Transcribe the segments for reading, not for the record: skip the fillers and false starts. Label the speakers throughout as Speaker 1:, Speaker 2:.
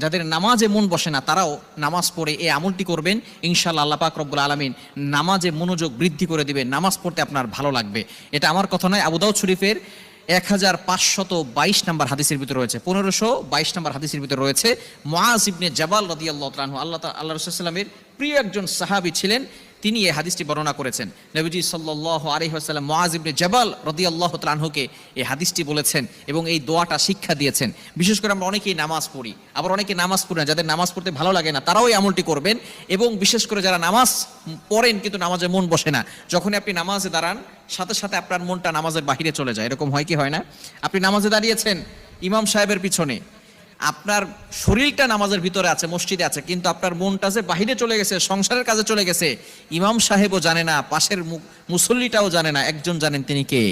Speaker 1: যাদের নামাজে মন বসে না তারাও নামাজ পড়ে এই আমলটি করবেন, ইনশাআল্লাহ আল্লাহ পাক রব্বুল আলামিন নামাজে মনোযোগ বৃদ্ধি করে দিবেন, নামাজ পড়তে আপনার ভালো লাগবে। এটা আমার কথা নয়, আবু দাউদ শরীফের 1522 নম্বর হাদিসের ভিতরে রয়েছে, 1522 নম্বর হাদিসের ভিতরে রয়েছে। মুআজ ইবনে জাবাল রাদিয়াল্লাহু তাআলা আনহু, আল্লাহ রাসূলুল্লাহ সাল্লাল্লাহু আলাইহি ওয়াসাল্লামের প্রিয় একজন সাহাবী ছিলেন, তিনি এই হাদিসটি বর্ণনা করেছেন। নবীজি সাল্লাল্লাহু আলাইহি ওয়াসাল্লাম মুআজ ইবনে জাবাল রাদিয়াল্লাহু তাআলা আনহুকে এই হাদিসটি বলেছেন এবং এই দোয়াটা শিক্ষা দিয়েছেন। বিশেষ করে আমরা অনেকেই নামাজ পড়ি, আবার অনেকে নামাজ পড়ি না, যাদের নামাজ পড়তে ভালো লাগে না তারাও এই আমলটি করবেন। এবং বিশেষ করে যারা নামাজ পড়েন কিন্তু নামাজে মন বসে না, যখনই আপনি নামাজে দাঁড়ান সাথে সাথে আপনার মনটা নামাজের বাহিরে চলে যায়, এরকম হয় কি হয় না? আপনি নামাজে দাঁড়িয়েছেন ইমাম সাহেবের পিছনে, আপনার শরীরটা নামাজের ভিতরে আছে, মসজিদে আছে, কিন্তু আপনার মনটা যে বাহিরে চলে গেছে, সংসারের কাজে চলে গেছে। ইমাম সাহেবও জানে না, পাশের মুসল্লিটাও জানে না, একজন জানেন, তিনি কে?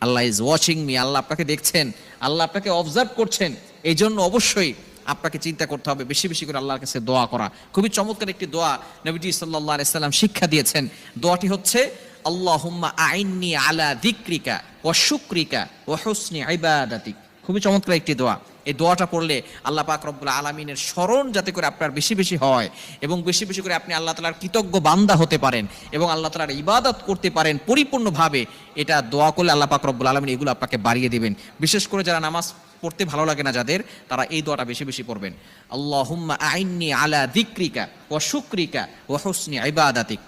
Speaker 1: আল্লাহ ইজ ওয়াচিং মি, আল্লাহ আপনাকে দেখছেন, আল্লাহ আপনাকে অবজার্ভ করছেন। এই জন্য অবশ্যই আপনাকে চিন্তা করতে হবে, বেশি বেশি করে আল্লাহর কাছে দোয়া করা। খুবই চমৎকার একটি দোয়া নবীজি সাল্লাল্লাহু আলাইহি সাল্লাম শিক্ষা দিয়েছেন। দোয়াটি হচ্ছে আল্লাহুম্মা আইন্নি আলা যিকরিকা ওয়া শুকরিকা ওয়া হুসনি ইবাদাতিক। খুবই চমৎকার একটি দোয়া। এই দোয়াটা পড়লে আল্লাহ পাক রব্বুল আলামিনের স্মরণ যাতে করে আপনার বেশি বেশি হয় এবং বেশি বেশি করে আপনি আল্লাহ তাআলার কৃতজ্ঞ বান্দা হতে পারেন এবং আল্লাহ তাআলার ইবাদত করতে পারেন পরিপূর্ণভাবে, এটা দোয়া করলে আল্লাহ পাক রব্বুল আলামিন এগুলো আপনাকে বাড়িয়ে দিবেন। বিশেষ করে যারা নামাজ পড়তে ভালো লাগে না যাদের, তারা এই দোয়াটা বেশি বেশি পড়বেন। আল্লাহুম্মা আইন্নি আলা যিকরিকা ওয়া শুকরিকা ওয়া হুসনি ইবাদাতিক।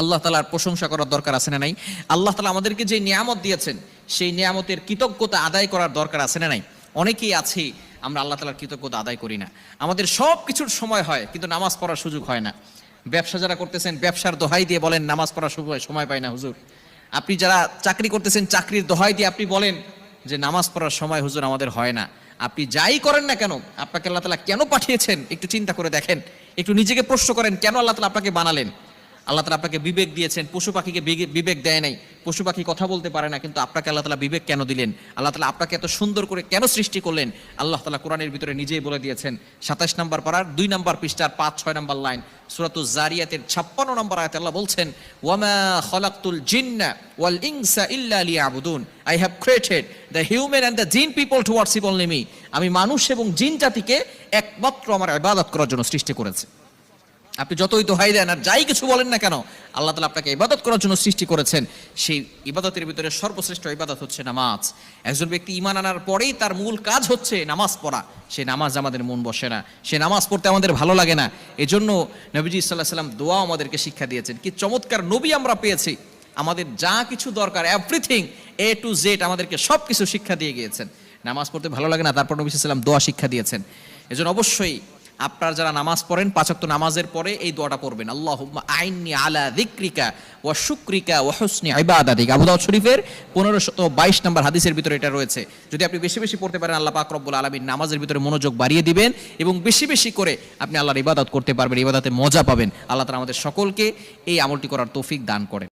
Speaker 1: আল্লাহ তাআলার প্রশংসা করার দরকার আছে না নাই? আল্লাহ তাআলা আমাদেরকে যে নিয়ামত দিয়েছেন সেই নিয়ামতের কৃতজ্ঞতা আদায় করার দরকার আছে না নাই? অনেকেই আছি আমরা আল্লাহ তাআলার কৃতজ্ঞতা আদায় করি না। আমাদের সব কিছুর সময় হয় কিন্তু নামাজ পড়ার সুযোগ হয় না। ব্যবসা যারা করতেছেন ব্যবসার দোহাই দিয়ে বলেন নামাজ পড়ার সময় পাই না হুজুর। আপনি যারা চাকরি করতেছেন চাকরির দোহাই দিয়ে আপনি বলেন যে নামাজ পড়ার সময় হুজুর আমাদের হয় না। আপনি যাই করেন না কেন, আপনাকে আল্লাহ তাআলা কেন পাঠিয়েছেন একটু চিন্তা করে দেখেন, একটু নিজেকে প্রশ্ন করেন, কেন আল্লাহ তাআলা আপনাকে বানালেন? আল্লাহ তাআলা আপনাকে বিবেক দিয়েছেন, পশু পাখিকে বিবেক দেয় নাই, পশু পাখি কথা বলতে পারে না, কিন্তু আপনাকে আল্লাহ তাআলা বিবেক কেন দিলেন? আল্লাহ তাআলা আপনাকে এত সুন্দর করে কেন সৃষ্টি করলেন? আল্লাহ তাআলা কোরআনের ভিতরে নিজেই বলে দিয়েছেন। 27 নম্বর পারার 2 নম্বর পৃষ্ঠার 5-6 নম্বর লাইন, সূরাতুজ জারিয়াতের 56 নম্বর আয়াতে আল্লাহ বলছেন, ওয়ামা খালাকতুল জিন্না ওয়াল ইনসা ইল্লা লিয়াবুদুন, I have created the human and the jinn people to worship only me. আমি মানুষ এবং জিন জাতিকে একমাত্র আমার ইবাদত করার জন্য সৃষ্টি করেছি। আপনি যতই দোহাই দেন আর যাই কিছু বলেন না কেন, আল্লাহ তাআলা আপনাকে ইবাদত করার জন্য সৃষ্টি করেছেন। সেই ইবাদতের ভিতরে সর্বশ্রেষ্ঠ ইবাদত হচ্ছে নামাজ। একজন ব্যক্তি ঈমান আনার পরেই তার মূল কাজ হচ্ছে নামাজ পড়া। সেই নামাজ আমাদের মন বসে না, সেই নামাজ পড়তে আমাদের ভালো লাগে না। এজন্য নবীজি সাল্লাল্লাহু আলাইহি ওয়াসাল্লাম দোয়া আমাদেরকে শিক্ষা দিয়েছেন। কি চমৎকার নবী আমরা পেয়েছি! আমাদের যা কিছু দরকার এভরিথিং এ টু জেড আমাদেরকে সব কিছু শিক্ষা দিয়ে গিয়েছেন। নামাজ পড়তে ভালো লাগে না, তারপর নবী সাল্লাল্লাহু আলাইহি ওয়াসাল্লাম দোয়া শিক্ষা দিয়েছেন। এজন্য অবশ্যই আপনারা যারা নামাজ পড়েন 5 ওয়াক্ত নামাজের পরে এই দোয়াটা পড়বেন, আল্লাহুম্মা আইন্নি আলা যিকরিকা ওয়া শুকরিকা ওয়া হুসনি ইবাদাতিক। আবু দাউদ শরীফের 1522 নম্বর হাদিসের ভিতরে এটা রয়েছে। যদি আপনি বেশি বেশি পড়তে পারেন আল্লাহ পাক রব্বুল আলামিন নামাজের ভিতরে মনোযোগ বাড়িয়ে দিবেন এবং বেশি বেশি করে আপনি আল্লাহর ইবাদত করতে পারবেন, ইবাদতে মজা পাবেন। আল্লাহ তাআলা আমাদের সকলকে এই আমলটি করার তৌফিক দান করেন।